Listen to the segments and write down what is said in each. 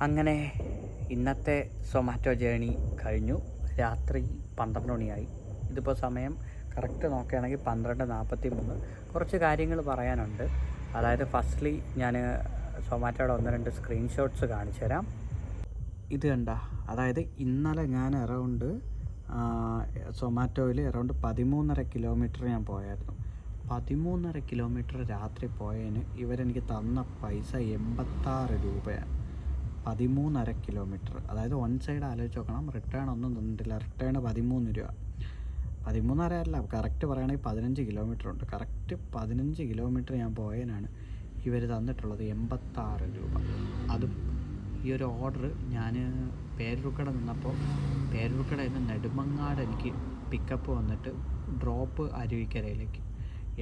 അങ്ങനെ ഇന്നത്തെ സൊമാറ്റോ ജേണി കഴിഞ്ഞു. രാത്രി 12 മണിയായി. ഇതിപ്പോൾ സമയം കറക്റ്റ് നോക്കുകയാണെങ്കിൽ 12:43. കുറച്ച് കാര്യങ്ങൾ പറയാനുണ്ട്. അതായത് ഫസ്റ്റ്ലി ഞാൻ സൊമാറ്റോയുടെ 1-2 സ്ക്രീൻഷോട്ട്സ് കാണിച്ചു തരാം. ഇത് കണ്ട, അതായത് ഇന്നലെ ഞാൻ അറൗണ്ട് സൊമാറ്റോയിൽ അറൗണ്ട് 13.5 കിലോമീറ്റർ ഞാൻ പോയായിരുന്നു. 13.5 കിലോമീറ്റർ രാത്രി പോയതിന് ഇവരെനിക്ക് തന്ന പൈസ 86 രൂപയാണ്. 13.5 കിലോമീറ്റർ, അതായത് വൺ സൈഡ് ആലോചിച്ച് നോക്കണം. റിട്ടേൺ ഒന്നും തന്നിട്ടില്ല. റിട്ടേൺ 13 രൂപ. 13.5 അല്ല, കറക്റ്റ് പറയുകയാണെങ്കിൽ 15 കിലോമീറ്റർ ഉണ്ട്. കറക്റ്റ് 15 കിലോമീറ്റർ ഞാൻ പോയതിനാണ് ഇവർ തന്നിട്ടുള്ളത് 86 രൂപ. അതും ഈ ഒരു ഓർഡർ ഞാൻ പേരൂർക്കട നിന്നപ്പോൾ പേരൂർക്കടയിൽ നിന്ന് നെടുമങ്ങാട് എനിക്ക് പിക്കപ്പ് വന്നിട്ട് ഡ്രോപ്പ് അരുവിക്കരയിലേക്ക്.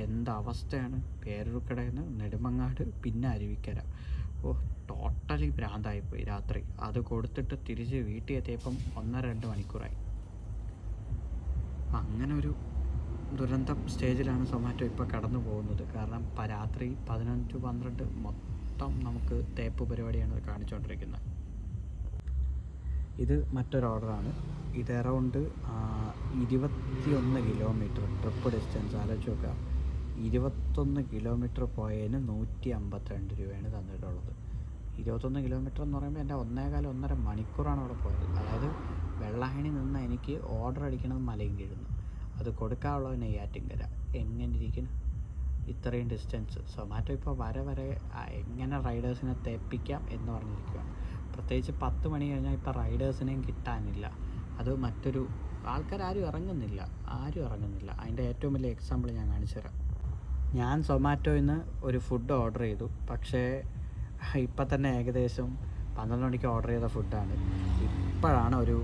എന്തവസ്ഥയാണ്! പേരൂർക്കടയിൽ നിന്ന് നെടുമങ്ങാട് പിന്നെ അരുവിക്കര. ടോട്ടലി ഭ്രാന്തായിപ്പോയി രാത്രി. അത് കൊടുത്തിട്ട് തിരിച്ച് വീട്ടിൽ എത്തിയപ്പം 1-2 മണിക്കൂറായി. അങ്ങനെ ഒരു ദുരന്തം സ്റ്റേജിലാണ് സൊമാറ്റോ ഇപ്പോൾ കടന്നു പോകുന്നത്. കാരണം രാത്രി 11-12 മൊത്തം നമുക്ക് തേപ്പ് പരിപാടിയാണ് കാണിച്ചുകൊണ്ടിരിക്കുന്നത്. ഇത് മറ്റൊരു ഓർഡറാണ്. ഇത് അറൗണ്ട് 21 കിലോമീറ്റർ ട്രിപ്പ് ഡിസ്റ്റൻസ് ആലോചിച്ച് നോക്കുക. 21 കിലോമീറ്റർ പോയതിന് 152 രൂപയാണ് തന്നിട്ടുള്ളത്. 21 കിലോമീറ്റർ എന്ന് പറയുമ്പോൾ എൻ്റെ 1.25-1.5 മണിക്കൂറാണ് അവിടെ പോയത്. അതായത് വെള്ളായണി നിന്ന് എനിക്ക് ഓർഡർ അടിക്കണത് മലയും കീഴുന്നു, അത് കൊടുക്കാനുള്ളത് നെയ്യാറ്റിൻകര. എങ്ങനെ ഇരിക്കുന്നു ഇത്രയും ഡിസ്റ്റൻസ്? സൊമാറ്റോ ഇപ്പോൾ വരെ എങ്ങനെ റൈഡേഴ്സിനെ തേപ്പിക്കാം എന്ന് പറഞ്ഞിരിക്കുകയാണ്. പ്രത്യേകിച്ച് 10 മണി കഴിഞ്ഞാൽ ഇപ്പോൾ റൈഡേഴ്സിനെയും കിട്ടാനില്ല. അത് മറ്റൊരു ആൾക്കാരും ഇറങ്ങുന്നില്ല. അതിൻ്റെ ഏറ്റവും വലിയ എക്സാമ്പിൾ ഞാൻ കാണിച്ചു തരാം. ഞാൻ സൊമാറ്റോയിൽ നിന്ന് ഒരു ഫുഡ് ഓർഡർ ചെയ്തു. പക്ഷേ ഇപ്പം തന്നെ ഏകദേശം 12 മണിക്ക് ഓർഡർ ചെയ്ത ഫുഡാണ്. ഇപ്പോഴാണ് ഒരു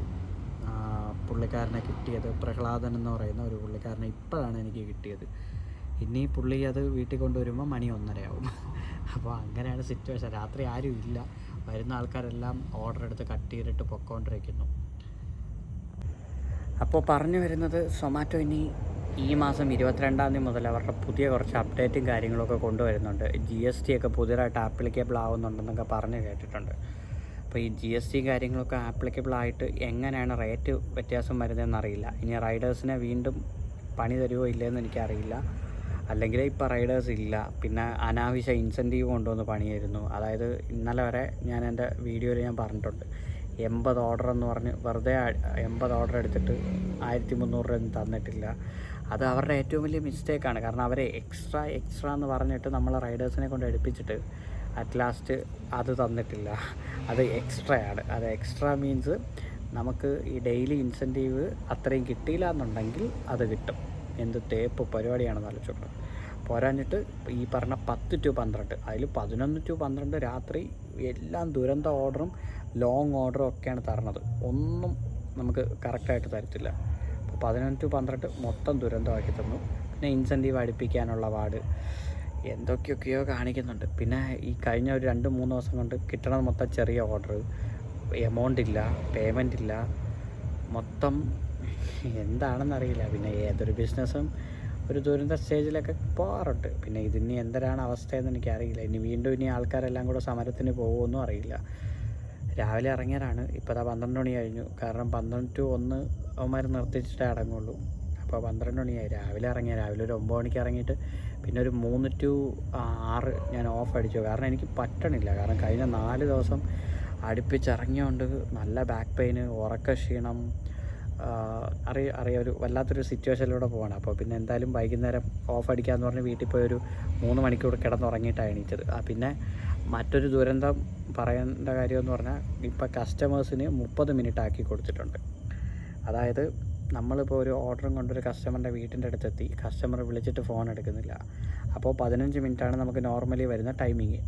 പുള്ളിക്കാരനെ കിട്ടിയത്. പ്രഹ്ലാദൻ എന്ന് പറയുന്ന ഒരു പുള്ളിക്കാരനെ ഇപ്പോഴാണ് എനിക്ക് കിട്ടിയത്. ഇനി പുള്ളി അത് വീട്ടിൽ കൊണ്ടുവരുമ്പോൾ മണി 1:30 ആവും. അപ്പോൾ അങ്ങനെയാണ് സിറ്റുവേഷൻ. രാത്രി ആരും ഇല്ല. വരുന്ന ആൾക്കാരെല്ലാം ഓർഡർ എടുത്ത് കട്ട് ചെയ്തിട്ട് പൊക്കോണ്ടിരിക്കുന്നു. അപ്പോൾ പറഞ്ഞു വരുന്നത്, സൊമാറ്റോ ഇനി ഈ മാസം 22-ാം തീയതി മുതൽ അവരുടെ പുതിയ കുറച്ച് അപ്ഡേറ്റും കാര്യങ്ങളൊക്കെ കൊണ്ടുവരുന്നുണ്ട്. GST ഒക്കെ പുതിയതായിട്ട് ആപ്ലിക്കബിൾ ആവുന്നുണ്ടെന്നൊക്കെ പറഞ്ഞ് കേട്ടിട്ടുണ്ട്. അപ്പോൾ ഈ GST കാര്യങ്ങളൊക്കെ ആപ്ലിക്കബിൾ ആയിട്ട് എങ്ങനെയാണ് റേറ്റ് വ്യത്യാസം വരുന്നതെന്ന് അറിയില്ല. ഇനി റൈഡേഴ്സിനെ വീണ്ടും പണി തരുമോ ഇല്ലയെന്ന് എനിക്കറിയില്ല. അല്ലെങ്കിൽ ഇപ്പോൾ റൈഡേഴ്സ് ഇല്ല. പിന്നെ അനാവശ്യ ഇൻസെൻറ്റീവ് കൊണ്ടുവന്ന് പണിയായിരുന്നു. അതായത് ഇന്നലെ വരെ ഞാൻ എൻ്റെ വീഡിയോയിൽ ഞാൻ പറഞ്ഞിട്ടുണ്ട്, 80 ഓർഡർ എന്ന് പറഞ്ഞ് വെറുതെ 80 ഓർഡർ എടുത്തിട്ട് 1300 രൂപ തന്നിട്ടില്ല. അത് അവരുടെ ഏറ്റവും വലിയ മിസ്റ്റേക്കാണ്. കാരണം അവർ എക്സ്ട്രാ എന്ന് പറഞ്ഞിട്ട് നമ്മൾ റൈഡേഴ്സിനെ കൊണ്ട് എടുപ്പിച്ചിട്ട് അറ്റ് ലാസ്റ്റ് അത് തന്നിട്ടില്ല. അത് എക്സ്ട്രയാണ്. അത് എക്സ്ട്രാ മീൻസ് നമുക്ക് ഈ ഡെയിലി ഇൻസെൻറ്റീവ് അത്രയും കിട്ടിയില്ല എന്നുണ്ടെങ്കിൽ അത് കിട്ടും. എന്ത് തേപ്പ് പരിപാടിയാണെന്ന് ആലോചിച്ചോളൂ. പോരാഞ്ഞിട്ട് ഈ പറഞ്ഞ 10-12, അതിൽ 11-12 രാത്രി എല്ലാം ദുരന്ത ഓർഡറും ലോങ് ഓർഡറും ഒക്കെയാണ് തരണത്. ഒന്നും നമുക്ക് കറക്റ്റായിട്ട് തരത്തില്ല. അപ്പോൾ 11-12 മൊത്തം ദുരന്തമാക്കി തന്നു. പിന്നെ ഇൻസെൻറ്റീവ് അടുപ്പിക്കാനുള്ള പാട് എന്തൊക്കെയൊക്കെയോ കാണിക്കുന്നുണ്ട്. പിന്നെ ഈ കഴിഞ്ഞ ഒരു 2-3 ദിവസം കൊണ്ട് കിട്ടണത് മൊത്തം ചെറിയ ഓർഡർ, എമൗണ്ട് ഇല്ല, പേയ്മെൻ്റ് ഇല്ല, മൊത്തം എന്താണെന്നറിയില്ല. പിന്നെ ഏതൊരു ബിസിനസ്സും ഒരു ദുരന്ത സ്റ്റേജിലൊക്കെ പോകാറുണ്ട്. പിന്നെ ഇതിനി എന്തരാണ് അവസ്ഥയെന്ന് എനിക്കറിയില്ല. ഇനി ആൾക്കാരെല്ലാം കൂടെ സമരത്തിന് പോകുമെന്നും അറിയില്ല. രാവിലെ ഇറങ്ങിയവരാണ്. ഇപ്പോൾ 12 മണി കഴിഞ്ഞു. കാരണം 12-1 അവന്മാർ നിർത്തിച്ചിട്ടേ അടങ്ങുള്ളൂ. അപ്പോൾ 12 മണിയായി. രാവിലെ ഒരു 9 മണിക്ക് ഇറങ്ങിയിട്ട് പിന്നെ ഒരു 3-6 ഞാൻ ഓഫ് അടിച്ചു. കാരണം എനിക്ക് പറ്റണില്ല. കാരണം കഴിഞ്ഞ 4 ദിവസം അടുപ്പിച്ചിറങ്ങിയോണ്ട് നല്ല ബാക്ക് പെയിന്, ഉറക്ക ക്ഷീണം, ഒരു വല്ലാത്തൊരു സിറ്റുവേഷനിലൂടെ പോവാണ്. അപ്പോൾ പിന്നെ എന്തായാലും വൈകുന്നേരം ഓഫ് അടിക്കാമെന്ന് പറഞ്ഞ് വീട്ടിൽ പോയി ഒരു 3 മണിക്കൂർ കിടന്നുറങ്ങിയിട്ടാണ് എണീറ്റത്. പിന്നെ മറ്റൊരു ദുരന്തം പറയേണ്ട കാര്യമെന്ന് പറഞ്ഞാൽ, ഇപ്പോൾ കസ്റ്റമേഴ്സിന് 30 മിനിറ്റ് ആക്കി കൊടുത്തിട്ടുണ്ട്. അതായത് നമ്മളിപ്പോൾ ഒരു ഓർഡറും കൊണ്ടൊരു കസ്റ്റമറിൻ്റെ വീട്ടിൻ്റെ അടുത്തെത്തി, കസ്റ്റമർ വിളിച്ചിട്ട് ഫോൺ എടുക്കുന്നില്ല. അപ്പോൾ 15 മിനിറ്റാണ് നമുക്ക് നോർമലി വരുന്ന ടൈമിങ്.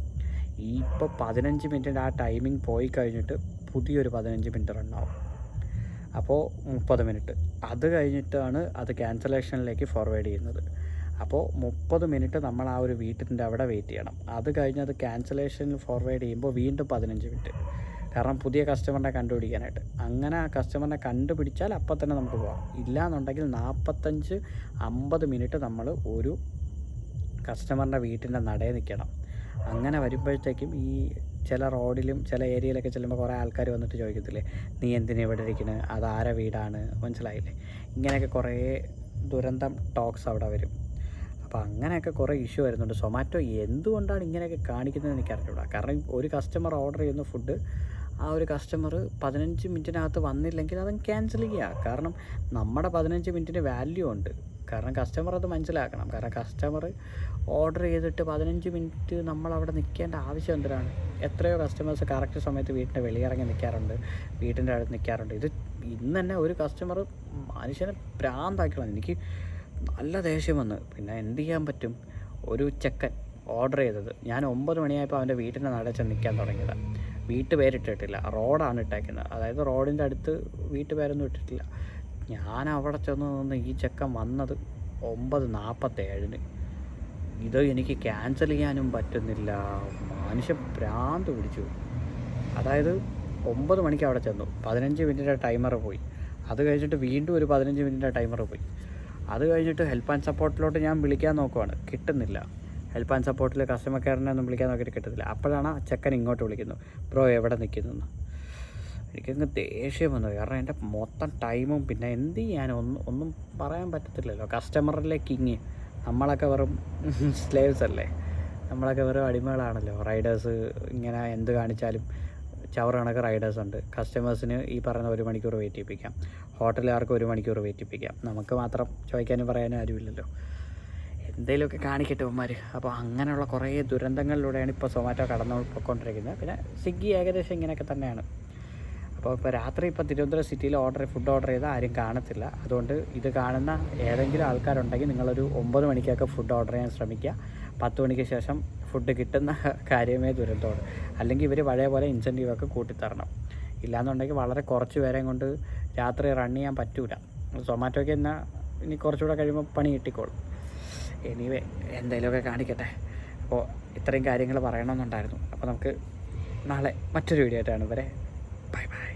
ഇപ്പോൾ 15 മിനിറ്റിൻ്റെ ആ ടൈമിംഗ് പോയി കഴിഞ്ഞിട്ട് പുതിയൊരു 15 മിനിറ്റ് റണ്ണാവും. അപ്പോൾ 30 മിനിറ്റ്. അത് കഴിഞ്ഞിട്ടാണ് അത് ക്യാൻസലേഷനിലേക്ക് ഫോർവേഡ് ചെയ്യുന്നത്. അപ്പോൾ 30 മിനിറ്റ് നമ്മൾ ആ ഒരു വീട്ടിൻ്റെ അവിടെ വെയിറ്റ് ചെയ്യണം. അത് കഴിഞ്ഞ് അത് ക്യാൻസലേഷനിൽ ഫോർവേഡ് ചെയ്യുമ്പോൾ വീണ്ടും 15 മിനിറ്റ്. കാരണം പുതിയ കസ്റ്റമറിനെ കണ്ടുപിടിക്കാനായിട്ട്. അങ്ങനെ ആ കസ്റ്റമറിനെ കണ്ടുപിടിച്ചാൽ അപ്പം തന്നെ നമുക്ക് പോകാം. ഇല്ലയെന്നുണ്ടെങ്കിൽ 45-50 മിനിറ്റ് നമ്മൾ ഒരു കസ്റ്റമറിൻ്റെ വീട്ടിൻ്റെ നടയിൽ നിൽക്കണം. അങ്ങനെ വരുമ്പോഴത്തേക്കും ഈ ചില റോഡിലും ചില ഏരിയയിലൊക്കെ ചെല്ലുമ്പോൾ കുറേ ആൾക്കാർ വന്നിട്ട് ചോദിക്കത്തില്ലേ, നീ എന്തിനാ ഇവിടെ ഇരിക്കുന്നത്, അതാരെ വീടാണ്, മനസ്സിലായില്ലേ? ഇങ്ങനെയൊക്കെ കുറേ ദുരന്തം ടോക്സ് അവിടെ വരും. അപ്പോൾ അങ്ങനെയൊക്കെ കുറേ ഇഷ്യൂ വരുന്നുണ്ട്. സൊമാറ്റോ എന്തുകൊണ്ടാണ് ഇങ്ങനെയൊക്കെ കാണിക്കുന്നതെന്ന് എനിക്കറിഞ്ഞൂടാ. കാരണം ഒരു കസ്റ്റമർ ഓർഡർ ചെയ്യുന്ന ഫുഡ് ആ ഒരു കസ്റ്റമർ 15 മിനിറ്റിനകത്ത് വന്നില്ലെങ്കിൽ അതങ്ങ് ക്യാൻസൽ ചെയ്യുക. കാരണം നമ്മുടെ 15 മിനിറ്റിന് വാല്യൂ ഉണ്ട്. കാരണം കസ്റ്റമർ അത് മനസ്സിലാക്കണം. കാരണം കസ്റ്റമർ ഓർഡർ ചെയ്തിട്ട് 15 മിനിറ്റ് നമ്മളവിടെ നിൽക്കേണ്ട ആവശ്യം എന്തിനാണ്? എത്രയോ കസ്റ്റമേഴ്സ് കറക്റ്റ് സമയത്ത് വീട്ടിൻ്റെ വെളിയിറങ്ങി നിൽക്കാറുണ്ട്, വീട്ടിൻ്റെ അടുത്ത് നിൽക്കാറുണ്ട്. ഇന്ന് തന്നെ ഒരു കസ്റ്റമർ മനുഷ്യനെ ഭ്രാന്താക്കണം. എനിക്ക് നല്ല ദേഷ്യം വന്ന്. പിന്നെ എന്ത് ചെയ്യാൻ പറ്റും? ഒരു ചെക്കൻ ഓർഡർ ചെയ്തത്, ഞാൻ 9 മണിയായപ്പോൾ അവൻ്റെ വീട്ടിൻ്റെ നടയിൽ ചെന്ന് നിൽക്കാൻ തുടങ്ങിയതാണ്. വീട്ടുപേരിട്ടിട്ടില്ല, റോഡാണ് ഇട്ടേക്കുന്നത്. അതായത് റോഡിൻ്റെ അടുത്ത് വീട്ടുപേരൊന്നും ഇട്ടിട്ടില്ല. ഞാൻ അവിടെ ചെന്ന് നിന്ന് ഈ ചെക്കൻ വന്നത് 9:47. ഇത് എനിക്ക് ക്യാൻസൽ ചെയ്യാനും പറ്റുന്നില്ല. മനുഷ്യൻ ഭ്രാന്ത് പിടിച്ചു. അതായത് 9 മണിക്ക് അവിടെ ചെന്നു, 15 മിനിറ്റിൻ്റെ ടൈമർ പോയി. അത് കഴിഞ്ഞിട്ട് വീണ്ടും ഒരു 15 മിനിറ്റിൻ്റെ ടൈമർ പോയി. അത് കഴിഞ്ഞിട്ട് ഹെൽപ്പ് ആൻഡ് സപ്പോർട്ടിലോട്ട് ഞാൻ വിളിക്കാൻ നോക്കുവാണ്, കിട്ടുന്നില്ല. ഹെൽപ്പ് ആൻഡ് സപ്പോർട്ടിൽ കസ്റ്റമർ കെയറിനെ ഒന്നും വിളിക്കാൻ നോക്കിയിട്ട് കിട്ടുന്നില്ല. അപ്പോഴാണ് ആ ചെക്കൻ ഇങ്ങോട്ട് വിളിക്കുന്നു, ബ്രോ എവിടെ നിൽക്കുന്നു. എനിക്കങ്ങ് ദേഷ്യം വന്നു. കാരണം എൻ്റെ മൊത്തം ടൈമും പിന്നെ എന്ത് ചെയ്യാൻ ഒന്നും പറയാൻ പറ്റത്തില്ലല്ലോ. കസ്റ്റമറിലെ കിങ് നമ്മളൊക്കെ വെറും സ്ലേവ്സ് അല്ലേ, നമ്മളൊക്കെ വെറും അടിമകളാണല്ലോ. റൈഡേഴ്സ് ഇങ്ങനെ എന്ത് കാണിച്ചാലും ചവറ് കണക്ക് റൈഡേഴ്സ് ഉണ്ട്. കസ്റ്റമേഴ്സിന് ഈ പറയുന്ന 1 മണിക്കൂർ വെയിറ്റ് ചെയ്യിപ്പിക്കാം, ഹോട്ടലുകാർക്ക് 1 മണിക്കൂർ വെയിറ്റ് ചെയ്യിപ്പിക്കാം. നമുക്ക് മാത്രം ചോദിക്കാനും പറയാനും ആരുമില്ലല്ലോ. എന്തെങ്കിലുമൊക്കെ കാണിക്കട്ടെ അവന്മാർ. അപ്പോൾ അങ്ങനെയുള്ള കുറേ ദുരന്തങ്ങളിലൂടെയാണ് ഇപ്പോൾ സൊമാറ്റോ കടന്നു പോയിക്കൊണ്ടിരിക്കുന്നത്. പിന്നെ സ്വിഗ്ഗി ഏകദേശം ഇങ്ങനെയൊക്കെ തന്നെയാണ്. ഇപ്പോൾ രാത്രി തിരുവനന്തപുരം സിറ്റിയിൽ ഫുഡ് ഓർഡർ ചെയ്താൽ ആരും കാണത്തില്ല. അതുകൊണ്ട് ഇത് കാണുന്ന ഏതെങ്കിലും ആൾക്കാരുണ്ടെങ്കിൽ നിങ്ങളൊരു 9 മണിക്കൊക്കെ ഫുഡ് ഓർഡർ ചെയ്യാൻ ശ്രമിക്കുക. 10 മണിക്ക് ശേഷം ഫുഡ് കിട്ടുന്ന കാര്യമേ ദുരന്തമാണ്. അല്ലെങ്കിൽ ഇവർ പഴയ പോലെ ഇൻസെൻറ്റീവൊക്കെ കൂട്ടിത്തരണം. ഇല്ലയെന്നുണ്ടെങ്കിൽ വളരെ കുറച്ച് പേരെയും കൊണ്ട് രാത്രി റൺ ചെയ്യാൻ പറ്റൂല. സൊമാറ്റോയ്ക്ക് എന്നാൽ ഇനി കുറച്ചുകൂടെ കഴിയുമ്പോൾ പണി കിട്ടിക്കോളും. എനിവേ എന്തെങ്കിലുമൊക്കെ കാണിക്കട്ടെ. അപ്പോൾ ഇത്രയും കാര്യങ്ങൾ പറയണമെന്നുണ്ടായിരുന്നു. അപ്പോൾ നമുക്ക് നാളെ മറ്റൊരു വീഡിയോ ആയിട്ടാണ്. Bye bye.